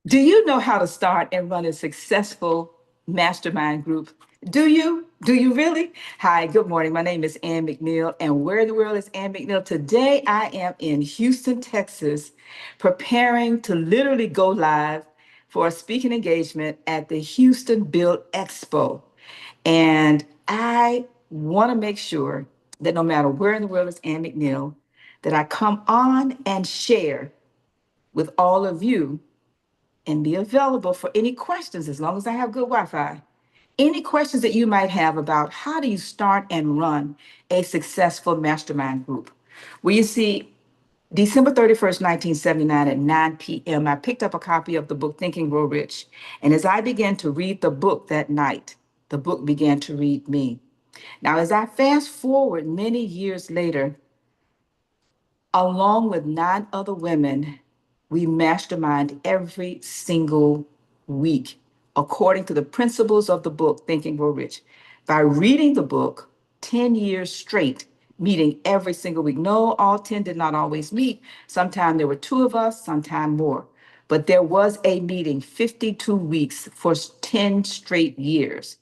Do you know how to start and run a successful mastermind group? Do you? Do you really? Hi, good morning. My name is Ann McNeill, and where in the world is Ann McNeill? Today I am in Houston, Texas, preparing to literally go live for a speaking engagement at the Houston Build Expo. And I want to make sure that no matter where in the world is Ann McNeill, that I come on and share with all of you and be available for any questions as long as I have good Wi-Fi. Any questions that you might have about how do you start and run a successful mastermind group? Well, you see, December 31st, 1979 at 9 p.m., I picked up a copy of the book Think and Grow Rich. And as I began to read the book that night, the book began to read me. Now, as I fast forward many years later, along with 9 other women, we mastermind every single week according to the principles of the book, Think and Grow Rich. By reading the book 10 years straight, meeting every single week. No, all 10 did not always meet. Sometimes there were two of us, sometimes more. But there was a meeting 52 weeks for 10 straight years.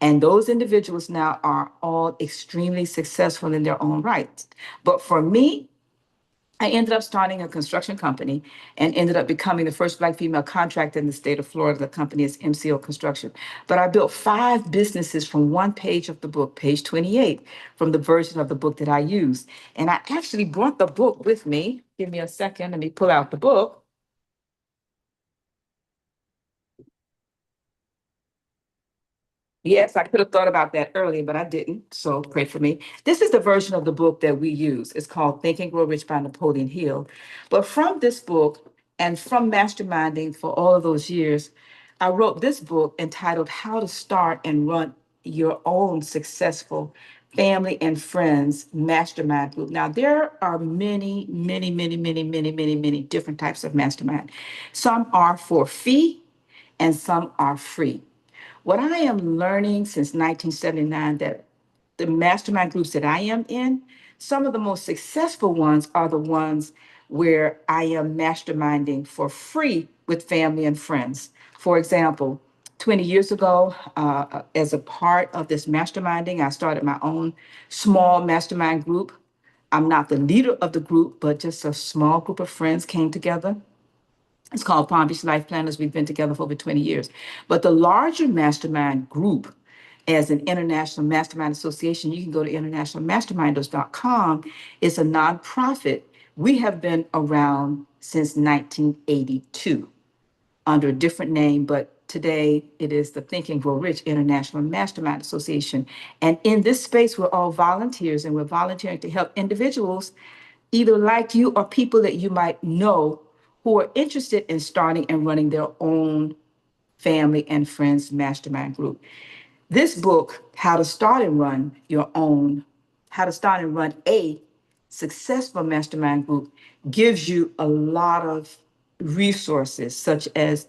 And those individuals now are all extremely successful in their own rights. But for me, I ended up starting a construction company and ended up becoming the first Black female contractor in the state of Florida. The company is MCO Construction. But I built 5 businesses from one page of the book, page 28, from the version of the book that I used. And I actually brought the book with me. Give me a second. Let me pull out the book. Yes, I could have thought about that earlier, but I didn't. So pray for me. This is the version of the book that we use. It's called Think and Grow Rich by Napoleon Hill. But from this book and from masterminding for all of those years, I wrote this book entitled How to Start and Run Your Own Successful Family and Friends Mastermind Group. Now, there are many different types of mastermind. Some are for fee and some are free. What I am learning since 1979 that the mastermind groups that I am in, some of the most successful ones are the ones where I am masterminding for free with family and friends. For example, 20 years ago, as a part of this masterminding, I started my own small mastermind group. I'm not the leader of the group, but just a small group of friends came together. It's called Palm Beach Life Planners. We've been together for over 20 years. But the larger mastermind group, as an international mastermind association, you can go to internationalmasterminders.com. It's a nonprofit. We have been around since 1982 under a different name, but today it is the Think and Grow Rich International Mastermind Association. And in this space, we're all volunteers and we're volunteering to help individuals, either like you or people that you might know who are interested in starting and running their own family and friends mastermind group. This book, How to Start and Run a Successful Mastermind Group, gives you a lot of resources such as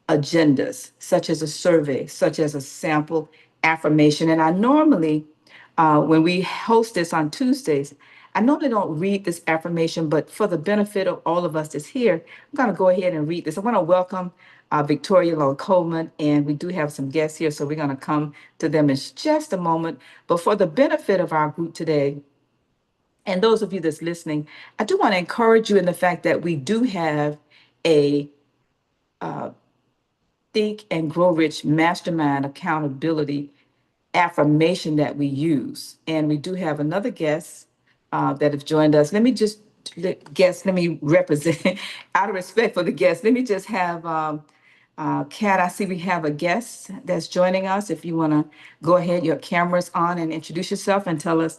agendas, such as a survey, such as a sample affirmation. And I normally, when we host this on Tuesdays, I normally don't read this affirmation, but for the benefit of all of us that's here, I'm going to go ahead and read this. I want to welcome Victoria Long Coleman, and we do have some guests here, so we're going to come to them in just a moment. But for the benefit of our group today, and those of you that's listening, I do want to encourage you in the fact that we do have a Think and Grow Rich Mastermind accountability affirmation that we use. And we do have another guest that have joined us. Let me represent, out of respect for the guests, let me just have Kat, I see we have a guest that's joining us. If you want to go ahead, your camera's on, and introduce yourself and tell us,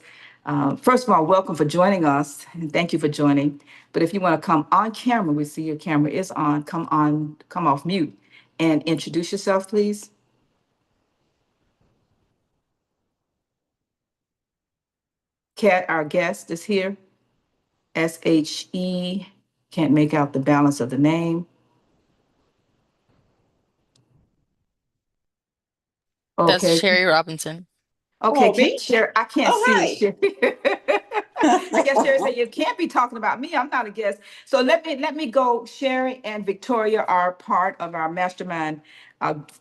first of all, welcome for joining us and thank you for joining. But if you want to come on camera, we see your camera is on, come off mute and introduce yourself, please. Kat, our guest is here. SHE, can't make out the balance of the name. That's Okay. Sherry Robinson. Okay, Oh, can't me? share. I can't Oh, see it. hi. Sherry. I guess Sherry said, you can't be talking about me. I'm not a guest. So let me go. Sherry and Victoria are part of our mastermind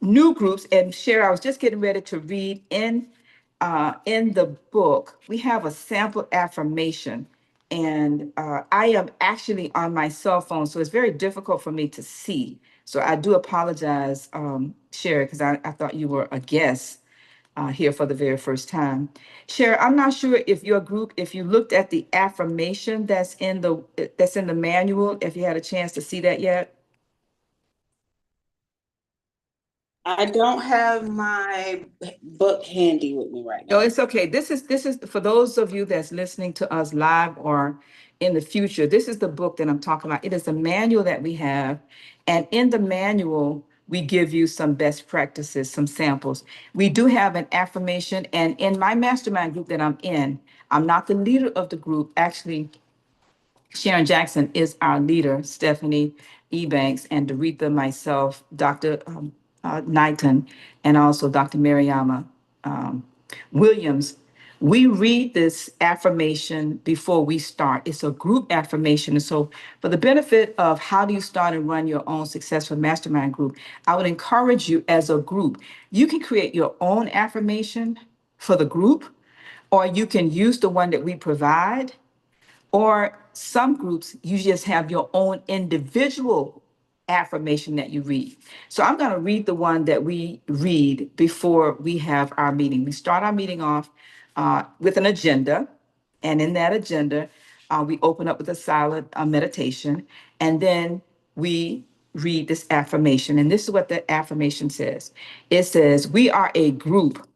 new groups. And Sherry, I was just getting ready to read in the book. We have a sample affirmation, and I am actually on my cell phone, so it's very difficult for me to see. So I do apologize, Sherry, because I thought you were a guest here for the very first time. Sherry, I'm not sure if your group, if you looked at the affirmation that's in the manual, if you had a chance to see that yet. I don't have my book handy with me right No, now. it's okay. This is for those of you that's listening to us live or in the future. This is the book that I'm talking about. It is a manual that we have, and in the manual we give you some best practices, some samples. We do have an affirmation, and in my mastermind group that I'm in, I'm not the leader of the group. Actually, Sharon Jackson is our leader, Stephanie Ebanks, and Doretha, myself, Dr. Knighton, and also Dr. Mariama um, Williams. We read this affirmation before we start. It's a group affirmation. And so, for the benefit of how do you start and run your own successful mastermind group, I would encourage you as a group, you can create your own affirmation for the group, or you can use the one that we provide, or some groups, you just have your own individual affirmation that you read. So I'm going to read the one that we read before we have our meeting. We start our meeting off with an agenda. And in that agenda, we open up with a silent meditation. And then we read this affirmation. And this is what the affirmation says. It says, we are a group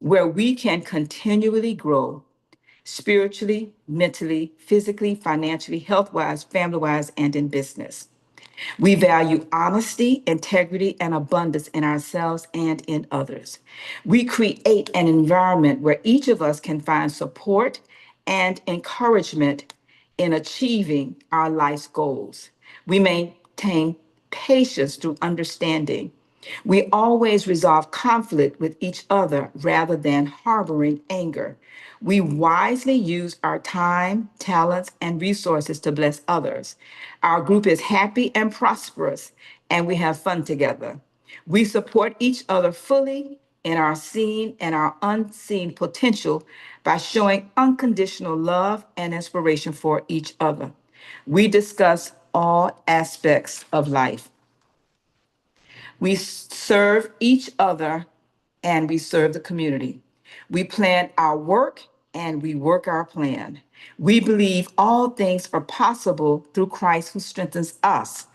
where we can continually grow spiritually, mentally, physically, financially, health wise, family wise, and in business. We value honesty, integrity, and abundance in ourselves and in others. We create an environment where each of us can find support and encouragement in achieving our life's goals. We maintain patience through understanding. We always resolve conflict with each other rather than harboring anger. We wisely use our time, talents, and resources to bless others. Our group is happy and prosperous, and we have fun together. We support each other fully in our seen and our unseen potential by showing unconditional love and inspiration for each other. We discuss all aspects of life. We serve each other and we serve the community. We plan our work and we work our plan. We believe all things are possible through Christ who strengthens us.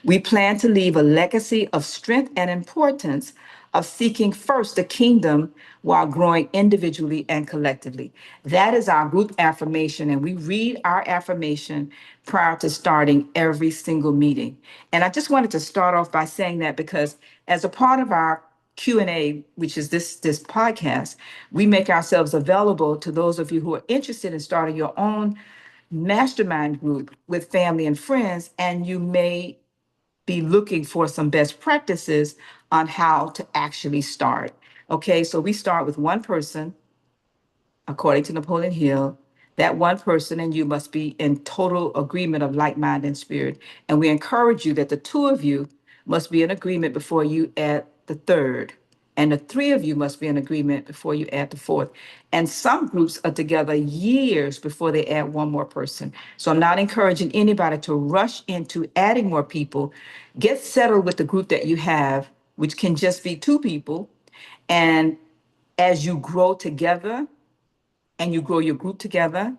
We plan to leave a legacy of strength and importance of seeking first the kingdom while growing individually and collectively. That is our group affirmation, and we read our affirmation prior to starting every single meeting. And I just wanted to start off by saying that because as a part of our Q&A, which is this podcast, we make ourselves available to those of you who are interested in starting your own mastermind group with family and friends, and you may be looking for some best practices on how to actually start. Okay, so we start with one person, according to Napoleon Hill. That one person and you must be in total agreement of like mind and spirit. And we encourage you that the two of you must be in agreement before you add the third. And the three of you must be in agreement before you add the fourth. And some groups are together years before they add one more person. So I'm not encouraging anybody to rush into adding more people. Get settled with the group that you have, which can just be two people. And as you grow together, and you grow your group together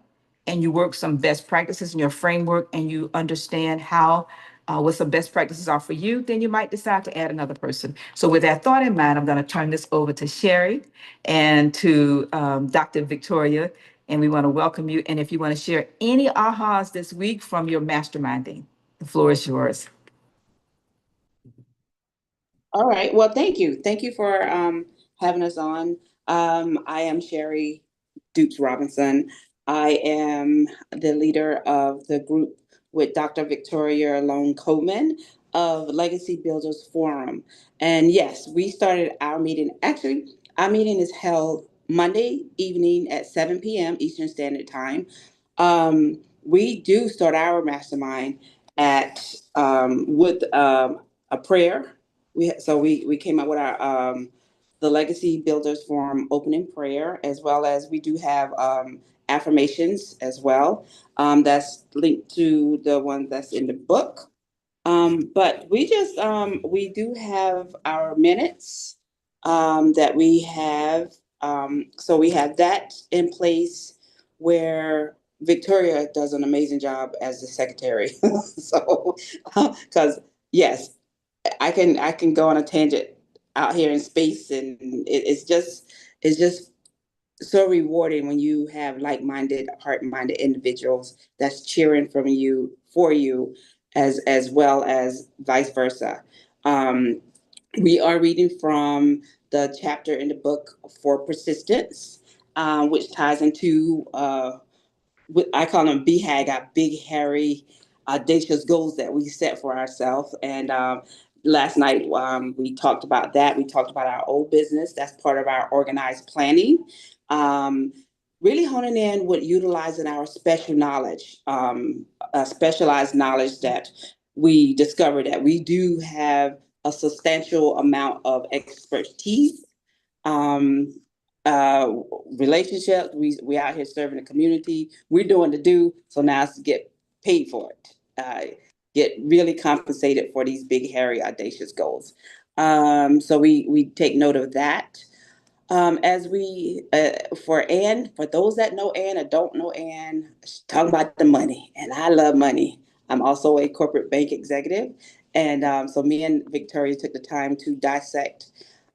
and you work some best practices in your framework and you understand how what some best practices are for you, then you might decide to add another person. So with that thought in mind, I'm going to turn this over to Sherry and to Dr. Victoria, and we want to welcome you. And if you want to share any ahas this week from your masterminding, the floor is yours. All right. Well, thank you. Thank you for having us on. I am Sherry Dukes Robinson. I am the leader of the group with Dr. Victoria Lone Coleman of Legacy Builders Forum. And yes, we started our meeting. Actually, our meeting is held Monday evening at 7 p.m. Eastern Standard Time. We do start our mastermind at with a prayer. We came up with our the Legacy Builders Forum opening prayer, as well as we do have affirmations as well. That's linked to the one that's in the book. But we do have our minutes that we have. So we have that in place where Victoria does an amazing job as the secretary. So, because yes, I can go on a tangent out here in space, and it's just so rewarding when you have like-minded, heart-minded individuals that's cheering from you for you, as well as vice versa. Um, we are reading from the chapter in the book for persistence, which ties into I call them BHAG, our big, hairy, audacious goals that we set for ourselves. And last night we talked about that. We talked about our old business. That's part of our organized planning. Um, really honing in with utilizing our special knowledge, specialized knowledge that we discovered that we do have a substantial amount of expertise, um, uh, relationships. We out here serving the community. We're doing the do. So now it's to get paid for it. Get really compensated for these big, hairy, audacious goals. So we take note of that. As we for those that know Ann or don't know Ann, she's talking about the money, and I love money. I'm also a corporate bank executive, and so me and Victoria took the time to dissect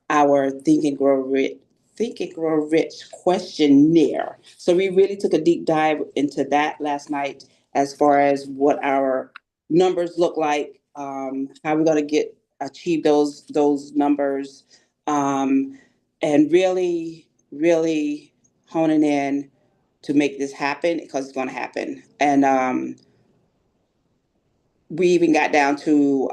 our Think and Grow Rich questionnaire. So we really took a deep dive into that last night, as far as what our numbers look like, how we're going to achieve those numbers, um, and really honing in to make this happen, because it's going to happen. And we even got down to,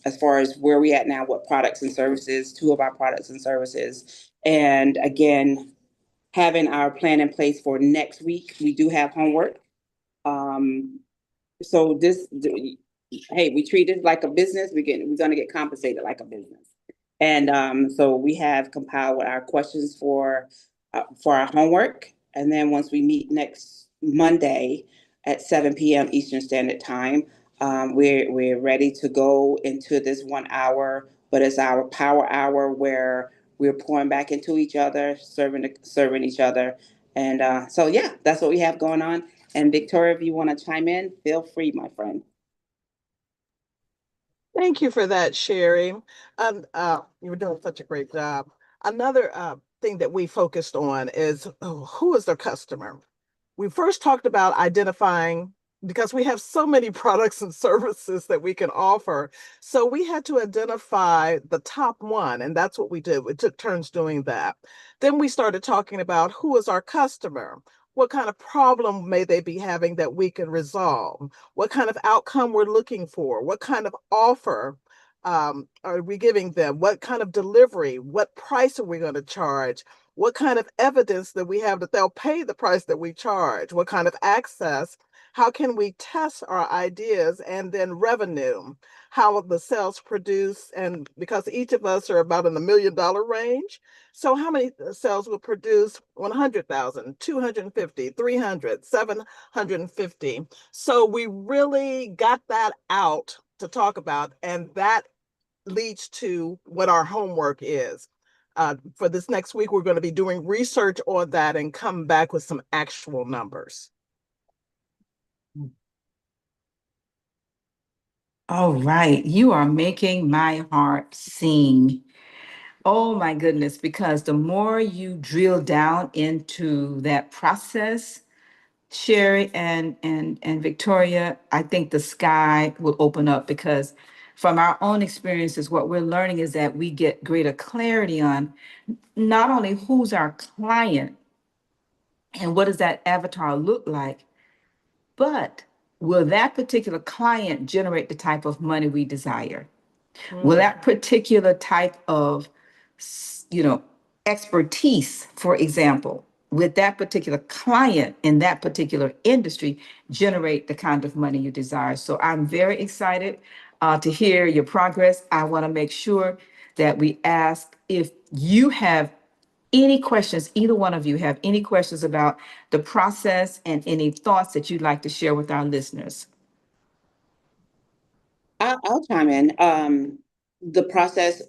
as far as where we at now, what products and services, two of our products and services. And again, having our plan in place for next week. We do have homework. Um, so hey, we treat it like a business. We're going to get compensated like a business. And so we have compiled our questions for our homework. And then once we meet next Monday at 7 p.m. Eastern Standard Time, we're ready to go into this 1 hour, but it's our power hour where we're pouring back into each other, serving each other. And so, yeah, that's what we have going on. And Victoria, if you want to chime in, feel free, my friend. Thank you for that, Sherry. You were doing such a great job. Another thing that we focused on is who is their customer? We first talked about identifying, because we have so many products and services that we can offer. So we had to identify the top one, and that's what we did. We took turns doing that. Then we started talking about who is our customer? What kind of problem may they be having that we can resolve? What kind of outcome we're looking for? What kind of offer are we giving them? What kind of delivery? What price are we going to charge? What kind of evidence that we have that they'll pay the price that we charge? What kind of access? How can we test our ideas? And then revenue, how the sales produce, and because each of us are about in the $1 million range, so how many sales will produce 100,000, 250, 300, 750? So we really got that out to talk about, and that leads to what our homework is. For this next week, we're going to be doing research on that and come back with some actual numbers. All right, you are making my heart sing. Oh my goodness, because the more you drill down into that process, Sherry and Victoria, I think the sky will open up, because from our own experiences, what we're learning is that we get greater clarity on not only who's our client and what does that avatar look like, but will that particular client generate the type of money we desire? Will that particular type of, you know, expertise, for example, with that particular client in that particular industry, generate the kind of money you desire. So I'm very excited to hear your progress. I want to make sure that we ask if you have any questions, either one of you have any questions about the process and any thoughts that you'd like to share with our listeners. I'll chime in. The process,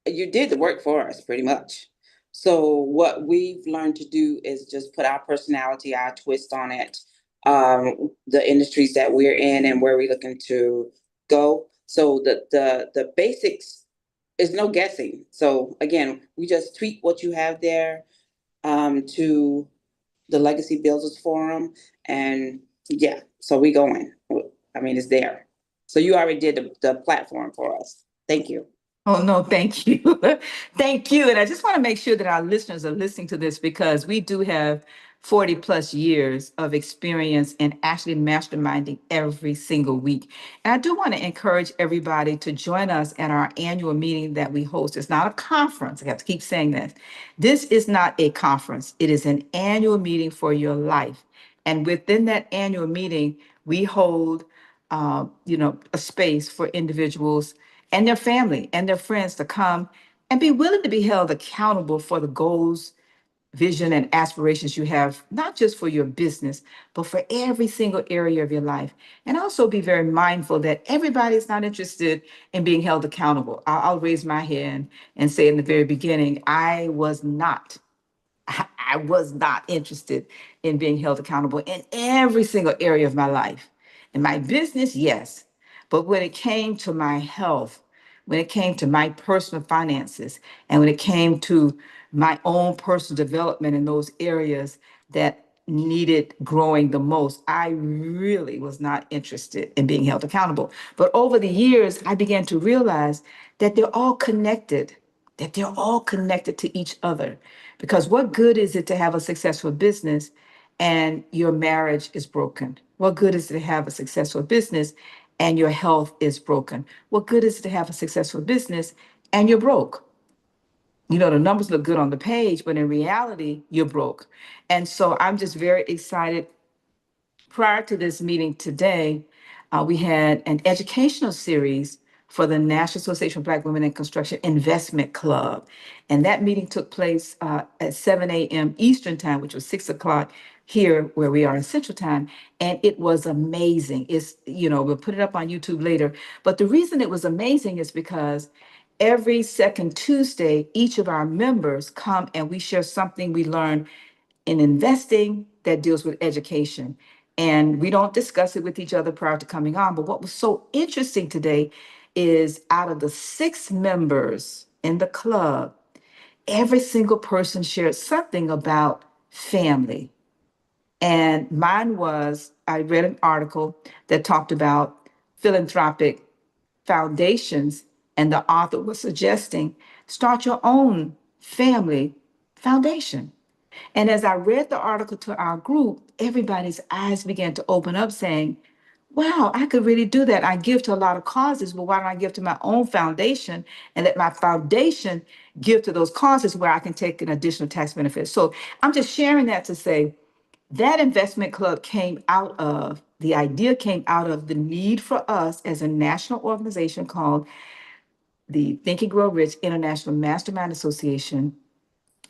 you did the work for us pretty much. So what we've learned to do is just put our personality, our twist on it, the industries that we're in and where we're looking to go. So the basics is no guessing. So again, we just tweak what you have there to the Legacy Builders Forum, and yeah, so we going. I mean, it's there. So you already did the platform for us. Thank you. Oh, no, thank you. Thank you. And I just want to make sure that our listeners are listening to this because we do have 40 plus years of experience in actually masterminding every single week. And I do want to encourage everybody to join us at our annual meeting that we host. It's not a conference. I have to keep saying that. This is not a conference. It is an annual meeting for your life. And within that annual meeting, we hold a space for individuals and their family and their friends to come and be willing to be held accountable for the goals, vision, and aspirations you have, not just for your business, but for every single area of your life. And also be very mindful that everybody is not interested in being held accountable. I'll raise my hand and say in the very beginning, I was not interested in being held accountable in every single area of my life. In my business, yes. But when it came to my health, when it came to my personal finances, and when it came to my own personal development in those areas that needed growing the most, I really was not interested in being held accountable. But over the years, I began to realize that they're all connected to each other. Because what good is it to have a successful business and your marriage is broken? What good is it to have a successful business and your health is broken? What good is it to have a successful business and you're broke? The numbers look good on the page, but in reality, you're broke. And so I'm just very excited. Prior to this meeting today, we had an educational series for the National Association of Black Women in Construction Investment Club. And that meeting took place at 7 a.m. Eastern Time, which was 6 o'clock here where we are in Central Time. And it was amazing. We'll put it up on YouTube later. But the reason it was amazing is because every second Tuesday, each of our members come and we share something we learned in investing that deals with education. And we don't discuss it with each other prior to coming on. But what was so interesting today is out of the 6 members in the club, every single person shared something about family. And mine was, I read an article that talked about philanthropic foundations, and the author was suggesting start your own family foundation. And as I read the article to our group, everybody's eyes began to open up saying, wow, I could really do that. I give to a lot of causes, but why don't I give to my own foundation and let my foundation give to those causes where I can take an additional tax benefit? So I'm just sharing that to say that investment club the idea came out of the need for us as a national organization called the Think and Grow Rich International Mastermind Association,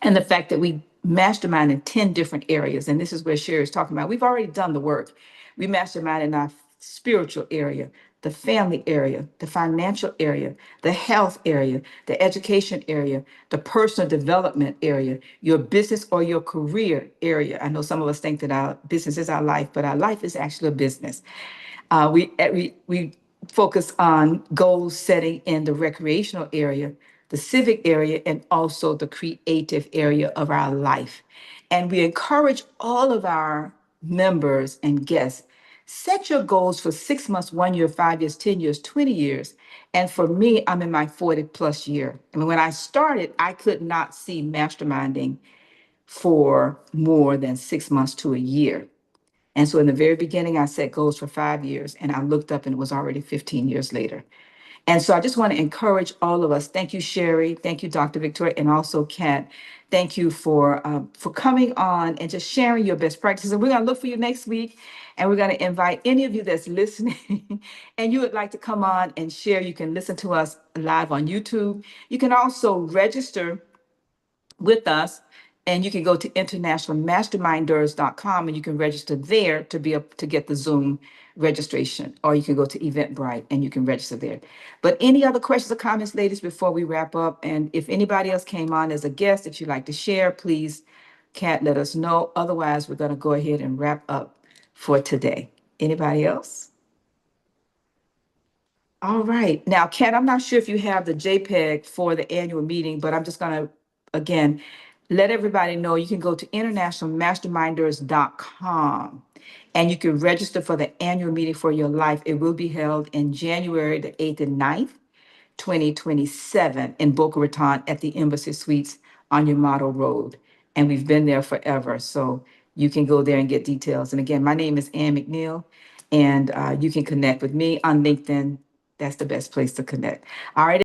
and the fact that we mastermind in 10 different areas. And this is where Sherry is talking about. We've already done the work. We mastermind in our spiritual area, the family area, the financial area, the health area, the education area, the personal development area, your business or your career area. I know some of us think that our business is our life, but our life is actually a business. We focus on goal setting in the recreational area, the civic area, and also the creative area of our life. And we encourage all of our members and guests, set your goals for 6 months, 1 year, 5 years, 10 years, 20 years. And for me, I'm in my 40 plus year. I mean, when I started, I could not see masterminding for more than 6 months to a year. And so in the very beginning, I set goals for 5 years, and I looked up and it was already 15 years later. And so I just want to encourage all of us. Thank you, Sherry. Thank you, Dr. Victoria, and also Kat. Thank you for coming on and just sharing your best practices. And we're going to look for you next week. And we're going to invite any of you that's listening and you would like to come on and share. You can listen to us live on YouTube. You can also register with us, and you can go to internationalmasterminders.com and you can register there to be able to get the Zoom registration, or you can go to Eventbrite and you can register there. But any other questions or comments, ladies, before we wrap up? And if anybody else came on as a guest that you'd like to share, please, Kat, let us know. Otherwise, we're going to go ahead and wrap up for today. Anybody else? All right. Now, Kat, I'm not sure if you have the JPEG for the annual meeting, but I'm just going to, again, let everybody know you can go to internationalmasterminders.com and you can register for the annual meeting for your life. It will be held in January the 8th and 9th, 2027 in Boca Raton at the Embassy Suites on your model road. And we've been there forever. So you can go there and get details. And again, my name is Ann McNeill, and you can connect with me on LinkedIn. That's the best place to connect. All right.